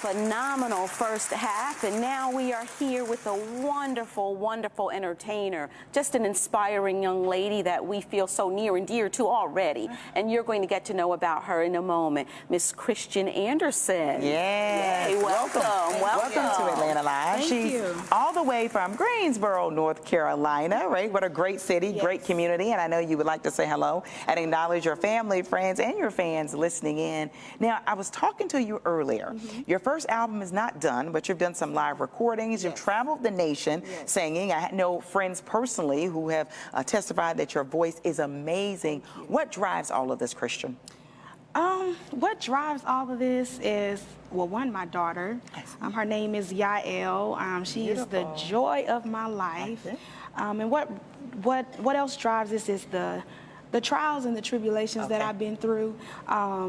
phenomenal first half, and now we are here with a wonderful, wonderful entertainer, just an inspiring young lady that we feel so near and dear to already, and you're going to get to know about her in a moment. Miss Christian Anderson. Yes. Yay, welcome. Welcome to Atlanta Live. She's all the way from Greensboro, North Carolina, right? What a great city, great community, and I know you would like to say hello and acknowledge your family, friends, and your fans listening in. Now, I was talking to you earlier. Your first album is not done, but you've done some live recordings. You've traveled the nation singing. I know friends personally who have testified that your voice is amazing. What drives all of this, Christian? What drives all of this is, well, one, my daughter. Her name is Yael. She is the joy of my life. And what else drives this is the trials and the tribulations that I've been through. I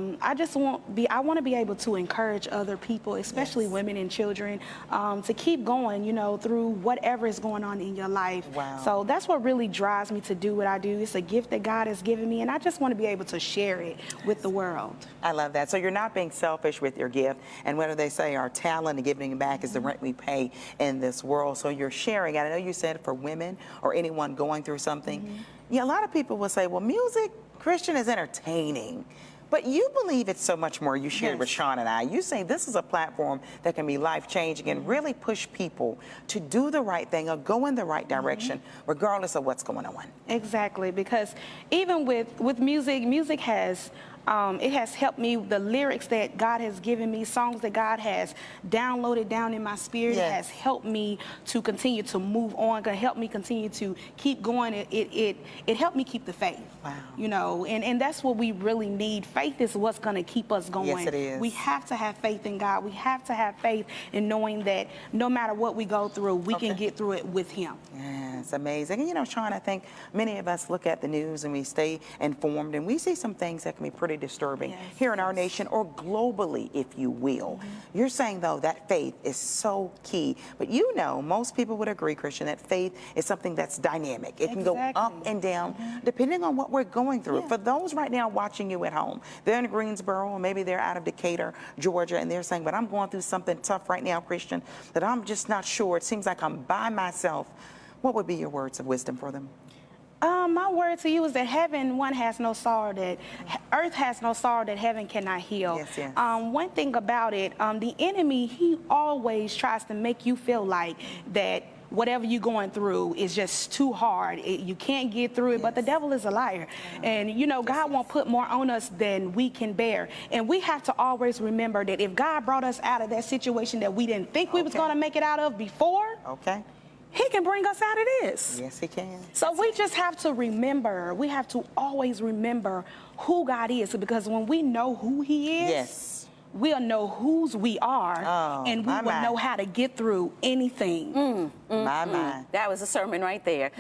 want to be able to encourage other people, especially women and children, to keep going, you know, through whatever is going on in your life. So that's what really drives me to do what I do. It's a gift that God has given me, and I just want to be able to share it with the world. I love that. So you're not being selfish with your gift, and what do they say? Our talent and giving back is the rent we pay in this world. So you're sharing. I know you said for women or anyone going through something. Yeah, a lot of people will say, well, music, Christian, is entertaining. But you believe it's so much more. You shared with Sean and I. You say this is a platform that can be life-changing and really push people to do the right thing or go in the right direction, regardless of what's going on. Exactly, because even with music has it has helped me. The lyrics that God has given me, songs that God has downloaded down in my spirit, has helped me to continue to move on, help me continue to keep going. It helped me keep the faith. You know, and that's what we really need. Faith is what's going to keep us going. Yes, it is. We have to have faith in God. We have to have faith in knowing that no matter what we go through, we can get through it with Him. Yeah, it's amazing. And you know, Sean, I think many of us look at the news and we stay informed, and we see some things that can be pretty disturbing here in our nation or globally, if you will. You're saying, though, that faith is so key. But you know, most people would agree, Christian, that faith is something that's dynamic. It can go up and down depending on what we're going through. For those right now watching you at home, they're in Greensboro, or maybe they're out of Decatur, Georgia, and they're saying, but I'm going through something tough right now, Christian, that I'm just not sure. It seems like I'm by myself. What would be your words of wisdom for them? My word to you is that heaven, has no sorrow that earth has no sorrow that heaven cannot heal. One thing about it, the enemy, he always tries to make you feel like that whatever you're going through is just too hard. You can't get through it, but the devil is a liar. And, you know, God won't put more on us than we can bear. And we have to always remember that if God brought us out of that situation that we didn't think we was going to make it out of before, He can bring us out of this. Yes, He can. So we just have to remember, we have to always remember who God is, because when we know who He is, we'll know whose we are, and we will know how to get through anything. That was a sermon right there.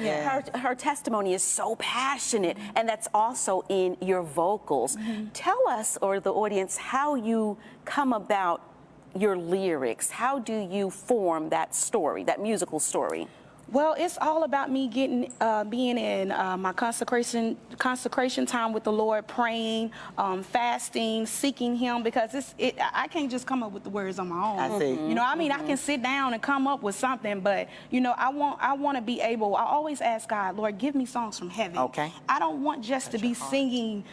Her testimony is so passionate, and that's also in your vocals. Tell us, or the audience, how you come about your lyrics. How do you form that story, that musical story? Well, it's all about me being in my consecration time with the Lord, praying, fasting, seeking Him, because I can't just come up with the words on my own. I see. You know, I mean, I can sit down and come up with something, but you know, I want to be able. I always ask God, Lord, give me songs from heaven. I don't want just to be singing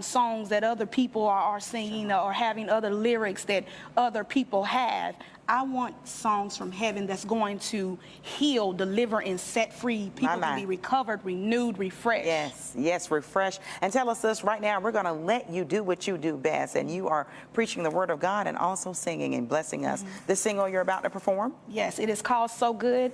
songs that other people are singing or having other lyrics that other people have. I want songs from heaven that's going to heal, deliver, and set free people to be recovered, renewed, refreshed. Yes, refreshed. And tell us this right now, we're going to let you do what you do best, and you are preaching the Word of God and also singing and blessing us. This single you're about to perform? Yes, it is called So Good.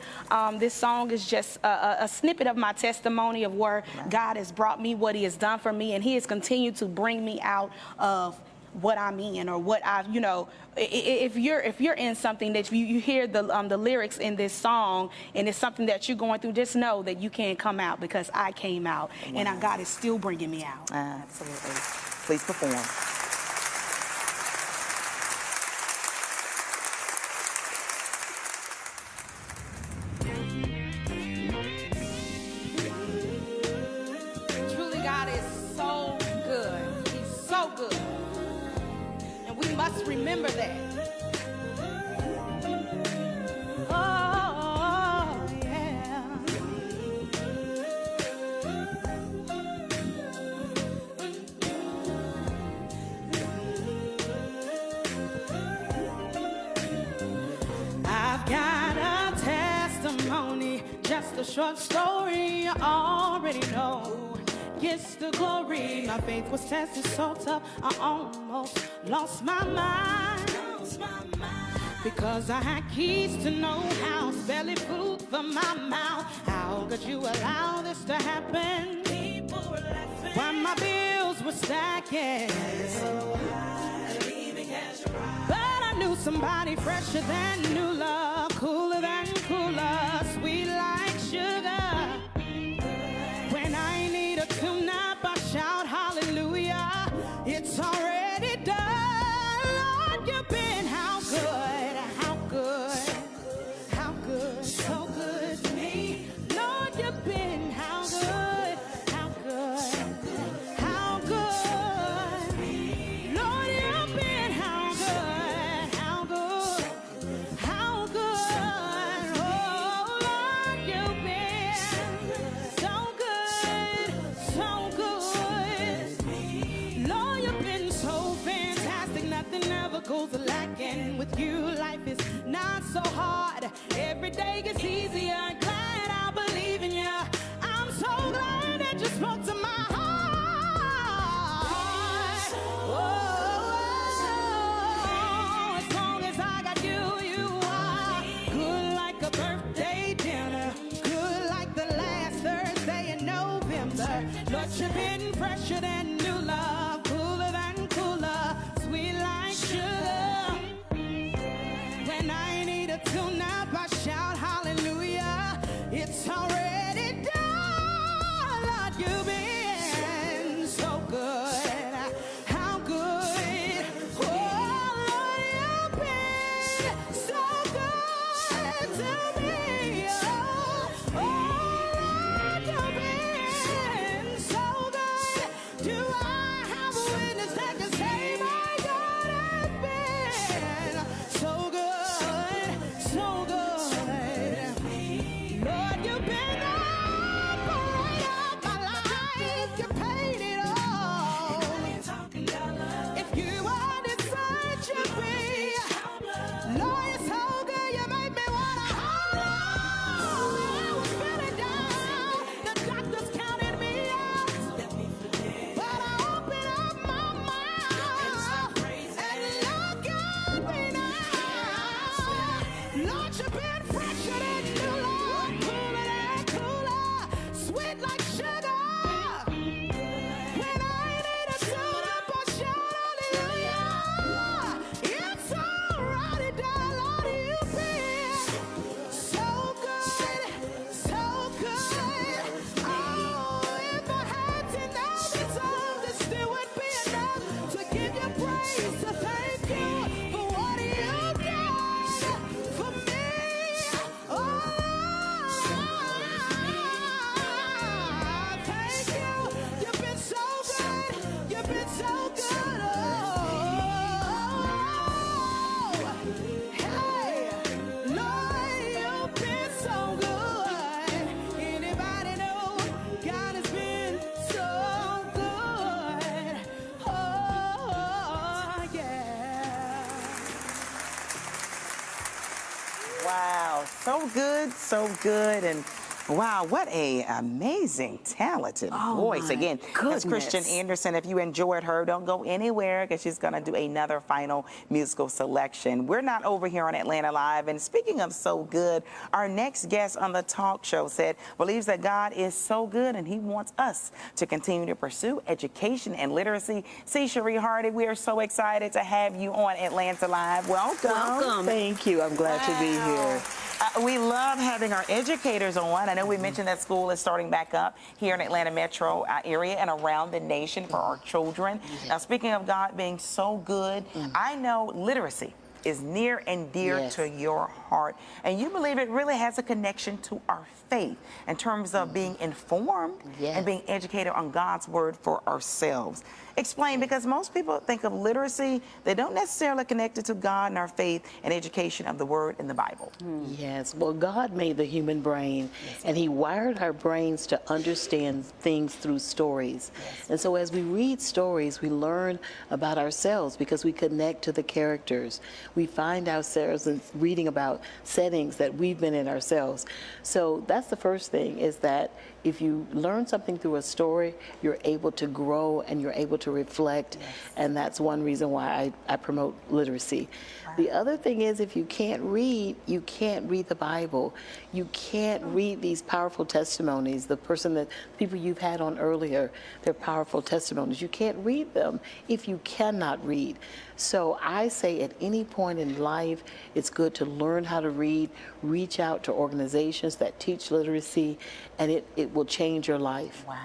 This song is just a snippet of my testimony of where God has brought me, what He has done for me, and He has continued to bring me out of what I'm in, or what I've, you know, if you're in something that you hear the lyrics in this song, and it's something that you're going through, just know that you can't come out, because I came out, and God is still bringing me out. Absolutely. Please perform. Truly, God is so good. He's so good. And we must remember that. just a short story you already know. Gets the glory. My faith was tested so tough, I almost lost my mind. Because I had keys to no house, barely food for my mouth. How could you allow this to happen? People were laughing while my bills were stacking. But I knew somebody fresher than new love, cooler than cooler, sweet like sugar. When I need a tune-up, I shout hallelujah. It's already done. Lord, you've been how good, how good, how good, so good to me. Lord, you've been how good, how good, how good. Lord, you've been how good, how good, how good. Oh, Lord, you've been so good, so good. Lord, you've been so fantastic, nothing ever goes lacking. With you, life is not so hard. Every day gets easier. Glad I believe in you. I'm so glad that you spoke to my heart. Oh, as long as I got you, you are good like a birthday dinner, good like the last Thursday in November. Lord, you've been fresher than new love, cooler than cooler, sweet like sugar. When I need a tune-up, I shout hallelujah. It's already done. Lord, you've been so good. How good. Oh, Lord, you've been so good to me. Oh, Lord, you've been so good. Do I have a witness that can say my God has been so good, so good? Lord, you've been the operator of my life. You paid it all. If you wanted such a be, Lord, you're so good. You made me wanna holler. I was feeling down. The doctors counted me out, but I opened up my mouth and look at me now. Lord, you've been fresher than new love, cooler than cooler, sweet like sugar. When I need a tune-up, I shout hallelujah. It's already done, Lord, you've been so good, so good. Oh, if I had 10,000 tongues, it still would be enough to give you praise, to thank you for what you've done for me. Oh, thank you. You've been so good. You've been so good. Oh, hey, Lord, you've been so good. Anybody know God has been so good? Oh, yeah. Wow, so good, and wow, what a amazing, talented voice. my Again, that's Christian goodness. Anderson. If you enjoyed her, don't go anywhere because she's going to do another final musical selection. We're not over here on Atlanta Live, and speaking of so good, our next guest on the talk show said, believes that God is so good and he wants us to continue to pursue education and literacy. See, Cherie Hardy, we are so excited to have you on Atlanta Live. Welcome. Thank you. I'm glad to be here. We love having our educators on. I know we mentioned that school is starting back up here in Atlanta metro area and around the nation for our children. Now, speaking of God being so good, I know literacy is near and dear to your heart, and you believe it really has a connection to our faith in terms of being informed and being educated on God's word for ourselves. Explain, because most people think of literacy, they don't necessarily connect it to God and our faith and education of the word in the Bible. Yes, well, God made the human brain, and he wired our brains to understand things through stories. And so as we read stories, we learn about ourselves because we connect to the characters. we find ourselves in reading about settings that we've been in ourselves. So that's the first thing, is that if you learn something through a story, you're able to grow and you're able to reflect. And that's one reason why I promote literacy. The other thing is, if you can't read, you can't read the Bible. You can't read these powerful testimonies. The people you've had on earlier, they're powerful testimonies. You can't read them if you cannot read. So I say at any point in life, it's good to learn how to read, reach out to organizations that teach literacy, and it will change your life. Wow.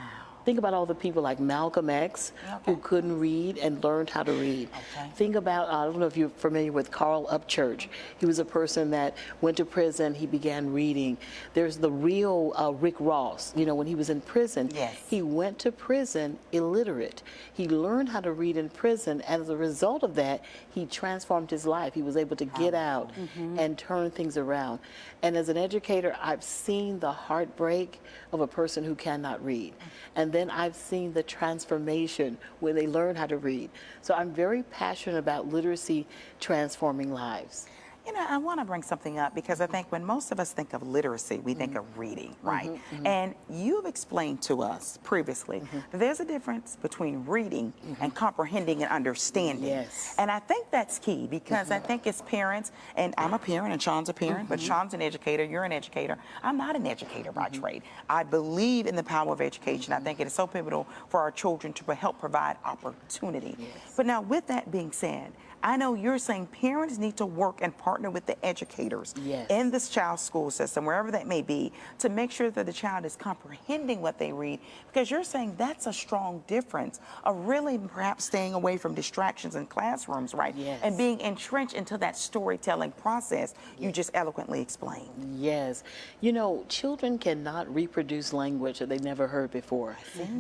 Think about all the people like Malcolm X who couldn't read and learned how to read. Think about, I don't know if you're familiar with Carl Upchurch. He was a person that went to prison, he began reading. There's the real Rick Ross, you know, when he was in prison, he went to prison illiterate. He learned how to read in prison, and as a result of that, he transformed his life. He was able to get out and turn things around. And as an educator, I've seen the heartbreak of a person who cannot read. And then I've seen the transformation when they learn how to read. So I'm very passionate about literacy transforming lives. You know, I want to bring something up because I think when most of us think of literacy, we think of reading, right? And you've explained to us previously that there's a difference between reading and comprehending and understanding. Yes. And I think that's key because I think as parents, and I'm a parent and Sean's a parent, but Sean's an educator, you're an educator. I'm not an educator by trade. I believe in the power of education. I think it is so pivotal for our children to help provide opportunity. But now with that being said, I know you're saying parents need to work and partner with the educators in this child's school system, wherever that may be, to make sure that the child is comprehending what they read, because you're saying that's a strong difference of really perhaps staying away from distractions in classrooms, right? And being entrenched into that storytelling process you just eloquently explained. Yes. You know, children cannot reproduce language that they've never heard before.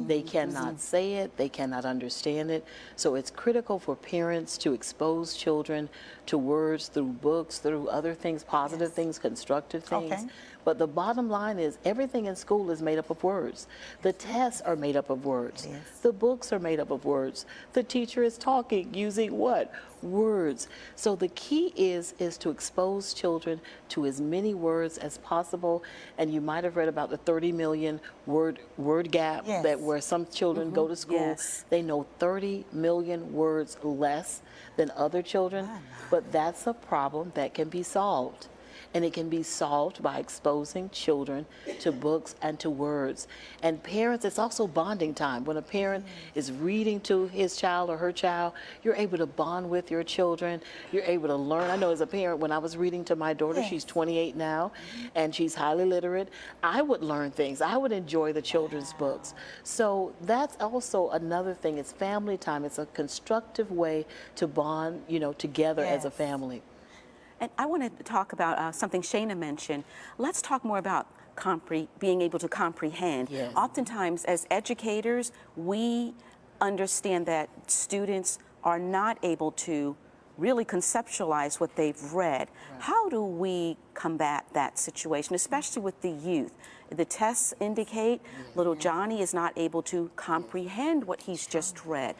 They cannot say it, they cannot understand it. So it's critical for parents to expose children to words through books, through other things, positive things, constructive things. But the bottom line is everything in school is made up of words. The tests are made up of words. The books are made up of words. The teacher is talking using what? Words. So the key is to expose children to as many words as possible. And you might have read about the 30 million word gap, that where some children go to school, they know 30 million words less than other children. But that's a problem that can be solved. And it can be solved by exposing children to books and to words. And parents, it's also bonding time. When a parent is reading to his child or her child, you're able to bond with your children. You're able to learn. I know as a parent, when I was reading to my daughter, she's 28 now, and she's highly literate, I would learn things. I would enjoy the children's books. So that's also another thing. It's family time. It's a constructive way to bond, you know, together as a family. And I want to talk about something Shana mentioned. Let's talk more about being able to comprehend. Oftentimes, as educators, we understand that students are not able to really conceptualize what they've read. How do we combat that situation, especially with the youth? The tests indicate little Johnny is not able to comprehend what he's just read.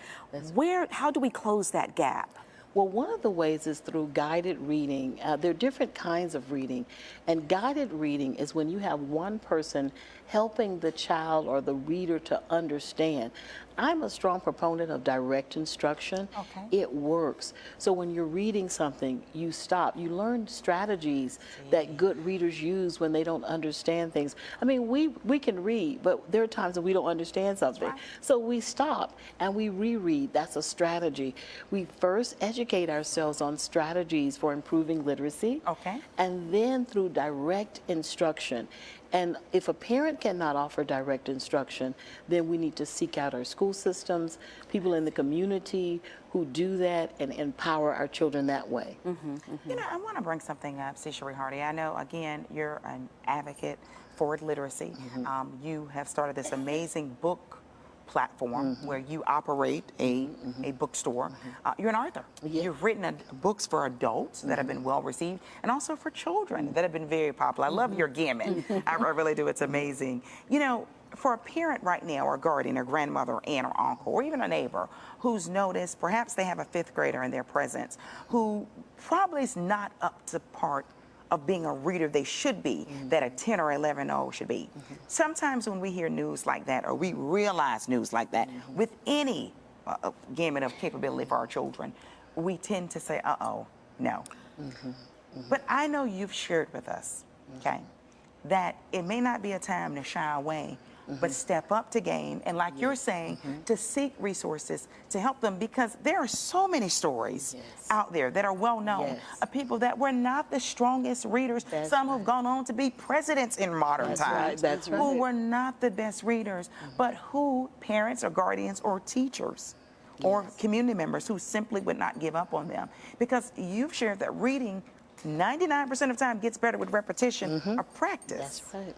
How do we close that gap? Well, one of the ways is through guided reading. There are different kinds of reading. And guided reading is when you have one person helping the child or the reader to understand. I'm a strong proponent of direct instruction. It works. So when you're reading something, you stop. You learn strategies that good readers use when they don't understand things. I mean, we can read, but there are times when we don't understand something. So we stop and we reread. That's a strategy. We first educate ourselves on strategies for improving literacy. And then through direct instruction. And if a parent cannot offer direct instruction, then we need to seek out our school systems, people in the community who do that and empower our children that way. You know, I want to bring something up, Cherie Hardy. I know, again, you're an advocate for literacy. You have started this amazing book platform where you operate a bookstore. You're an author. You've written books for adults that have been well received and also for children that have been very popular. I love your gamut. I really do. It's amazing. You know, for a parent right now, or guardian, or grandmother, or aunt, or uncle, or even a neighbor who's noticed perhaps they have a 5th grader in their presence who probably is not up to part of being a reader they should be, that a 10 or 11-year-old should be. Sometimes when we hear news like that, or we realize news like that, with any gamut of capability for our children, we tend to say, uh-oh, no. But I know you've shared with us, okay, that it may not be a time to shy away, but step up to game, and like you're saying, to seek resources to help them, because there are so many stories out there that are well known of people that were not the strongest readers. Some who've gone on to be presidents in modern times, who were not the best readers, but who parents or guardians or teachers or community members who simply would not give up on them. Because you've shared that reading 99% of the time gets better with repetition or practice. That's right.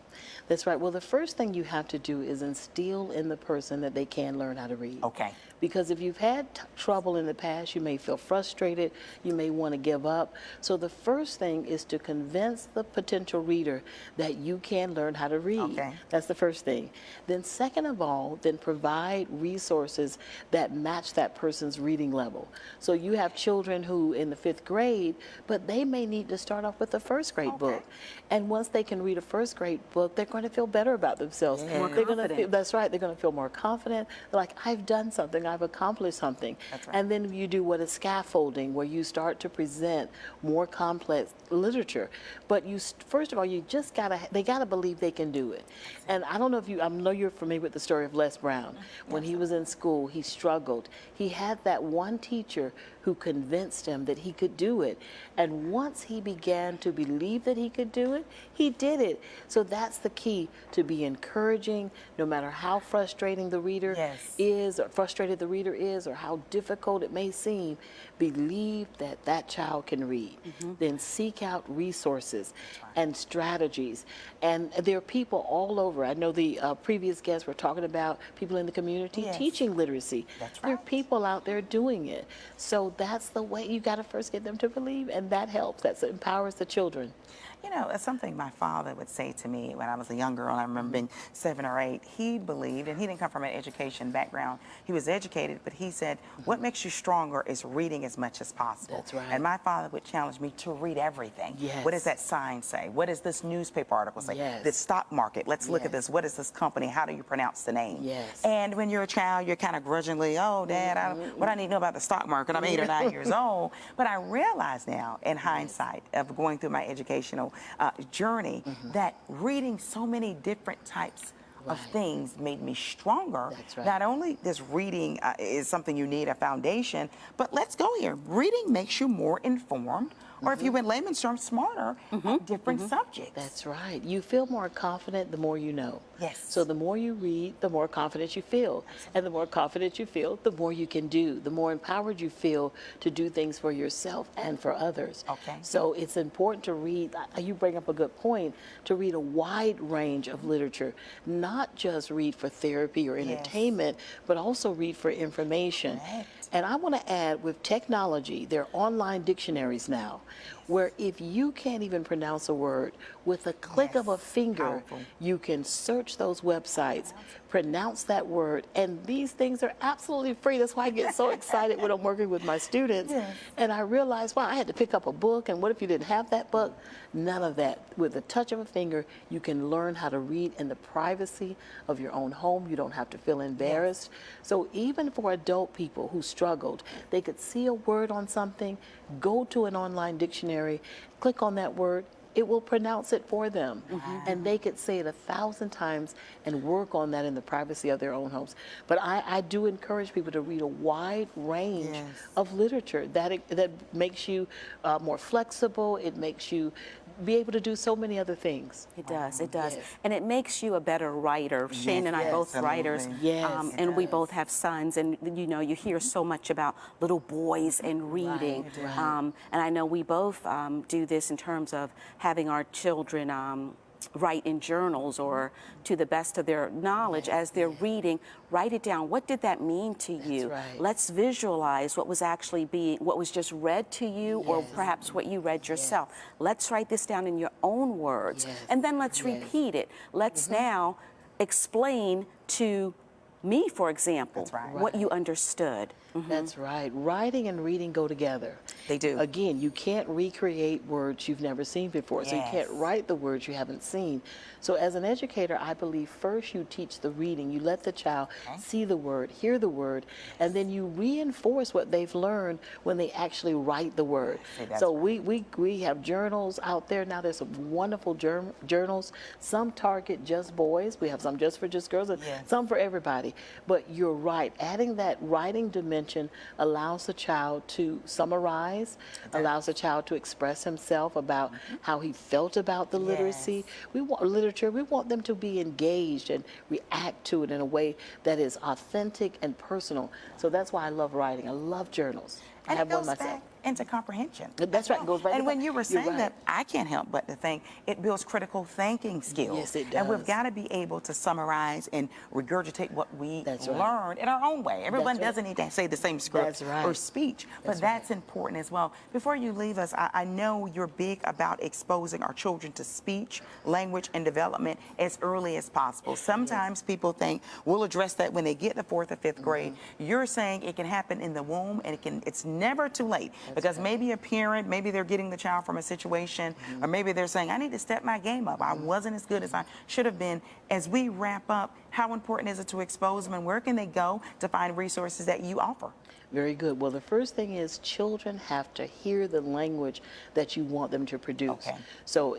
That's right. Well, the first thing you have to do is instill in the person that they can learn how to read. Okay. Because if you've had trouble in the past, you may feel frustrated, you may want to give up. So the first thing is to convince the potential reader that you can learn how to read. Okay. That's the first thing. Then second of all, then provide resources that match that person's reading level. So you have children who in the 5th grade, but they may need to start off with a 1st grade book. And once they can read a 1st grade book, they're going to feel better about themselves. More They're going to confident. feel, that's right, they're going to feel more confident. They're like, I've done something, I've accomplished something. That's right. And then you do what is scaffolding, where you start to present more complex literature. But you, first of all, you just they gotta believe they can do it. And I don't know if I know you're familiar with the story of Les Brown. When he was in school, he struggled. He had that one teacher who convinced him that he could do it. And once he began to believe that he could do it, he did it. So that's the key, to be encouraging, no matter how frustrating the reader is, or frustrated the reader is, or how difficult it may seem. Believe that that child can read. Then seek out resources and strategies. And there are people all over. I know the previous guests were talking about people in the community teaching literacy. There are people out there doing it. So that's the way. You got to first get them to believe, and that helps. That empowers the children. You know, it's something my father would say to me when I was a young girl. I remember being 7 or 8. He believed, and he didn't come from an education background. He was educated, but he said, what makes you stronger is reading as much as possible. That's right. And my father would challenge me to read everything. Yes. What does that sign say? What does this newspaper article say? Yes. The stock market. Let's look at this. What is this company? How do you pronounce the name? Yes. And when you're a child, you're kind of grudgingly, oh, Dad, what I need to know about the stock market? I'm 8 or 9 years old. But I realize now, in hindsight, of going through my educational journey, that reading so many different types of things made me stronger. That's right. Not only does reading is something you need a foundation, but let's go here. Reading makes you more informed, or if you in layman's terms, smarter on different subjects. That's right. You feel more confident the more you know. Yes. So the more you read, the more confident you feel. And the more confident you feel, the more you can do. The more empowered you feel to do things for yourself and for others. Okay. So it's important to read, you bring up a good point, to read a wide range of literature. Not just read for therapy or entertainment, but also read for information. Correct. And I want to add, with technology, there are online dictionaries now, where if you can't even pronounce a word, with a click of a finger, Powerful. you can search those websites, pronounce that word, and these things are absolutely free. That's why I get so excited when I'm working with my students. And I realize, wow, I had to pick up a book, and what if you didn't have that book? None of that. With the touch of a finger, you can learn how to read in the privacy of your own home. You don't have to feel embarrassed. So even for adult people who struggled, they could see a word on something, go to an online dictionary, click on that word, it will pronounce it for them. And they could say it 1,000 times and work on that in the privacy of their own homes. But I do encourage people to read a wide range of literature. That makes you more flexible. It makes you be able to do so many other things. It does, it does. Yes. And it makes you a better writer. Shane and I both writers. Yes, it and we does. both have sons, and you know, you hear so much about little boys and reading. Right. And I know we both do this in terms of having our children write in journals, or to the best of their knowledge as they're reading, write it down. What did that mean to you? right. Let's visualize what was actually what was just read to you, or perhaps what you read yourself. Let's write this down in your own words, and then let's repeat it. Let's now explain to me, for example, That's right. what you understood. That's right. Writing and reading go together. They do. Again, you can't recreate words you've never seen before. So you can't Yes. write the words you haven't seen. So as an educator, I believe first you teach the reading. You let the child see the word, hear the word, and then you reinforce what they've learned when they actually write the word. that's So we have journals out there now. There's some wonderful journals. Some target just boys. We have some just for just girls, and Yes. some for everybody. But you're right. Adding that writing dimension allows the child to summarize, allows the child to express himself about how he felt about the literacy. We want literature. We want them to be engaged and react to it in a way that is authentic and personal. So that's why I love writing. I love journals. I And have it goes one myself. back into comprehension. That's right, it goes back And to when that. you were You're saying right. that, I can't help but to think it builds critical thinking skills. Yes, it And we've does. got to be able to summarize and regurgitate what we That's right. learned in our own way. Everyone That's right. doesn't need to say the same script That's right. or speech, but That's that's important as well. Before you leave us, I know you're big about exposing our children to speech, language, and development as early as possible. Sometimes people think we'll address that when they get to 4th or 5th grade. You're saying it can happen in the womb, and it's never too late, because maybe a parent, maybe they're getting the child from a situation, or maybe they're saying, I need to step my game up. I wasn't as good as I should have been. As we wrap up, how important is it to expose them, and where can they go to find resources that you offer? Very good. Well, the first thing is children have to hear the language that you want them to produce. Okay. So,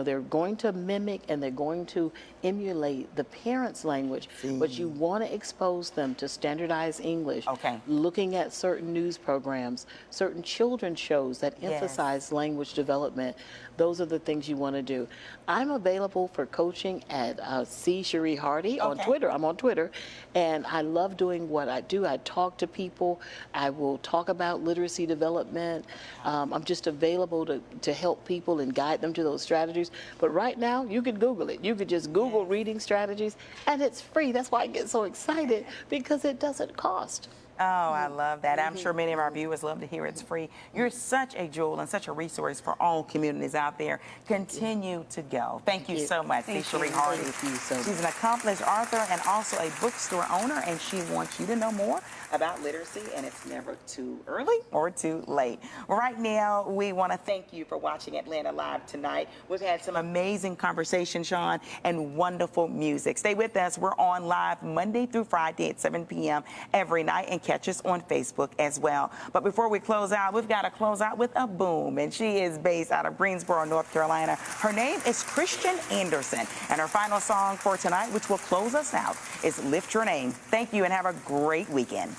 they're going to mimic and they're going to emulate the parents' language, but you want to expose them to standardized English. Okay. Looking at certain news programs, certain children's shows that emphasize language development. Those are the things you want to do. I'm available for coaching at C. Cherie Hardy on Okay. Twitter. I'm on Twitter, and I love doing what I do. I talk to people. I will talk about literacy development. I'm just available to help people and guide them to those strategies. But right now, you can Google it. You could just Google reading strategies, and it's free. That's why I get so excited, because it doesn't cost. Oh, I love that. I'm sure many of our viewers love to hear it's free. You're such a jewel and such a resource for all communities out there. Continue to go. Thank you so much, Cherie Hardy. Thank you so much. She's an accomplished author and also a bookstore owner, and she wants you to know more about literacy, and it's never too early or too late. Right now, we want to thank you for watching Atlanta Live tonight. We've had some amazing conversation, Sean, and wonderful music. Stay with us. We're on live Monday through Friday at 7 p.m. every night, and catch us on Facebook as well. But before we close out, we've got to close out with a boom, and she is based out of Greensboro, North Carolina. Her name is Christian Anderson, and her final song for tonight, which will close us out, is Lift Your Name. Thank you, and have a great weekend.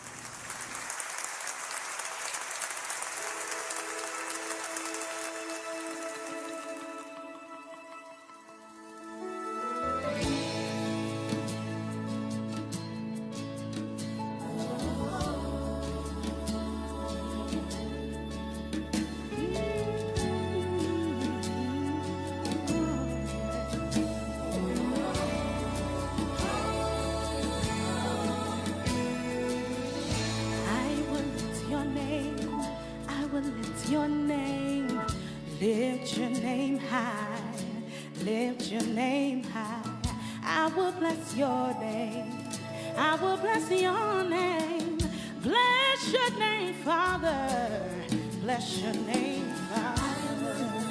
I will lift your name. I will lift your name. Lift your name high. Lift your name high. I will bless your name. I will bless your name. Bless your name, Father. Bless your name, Father.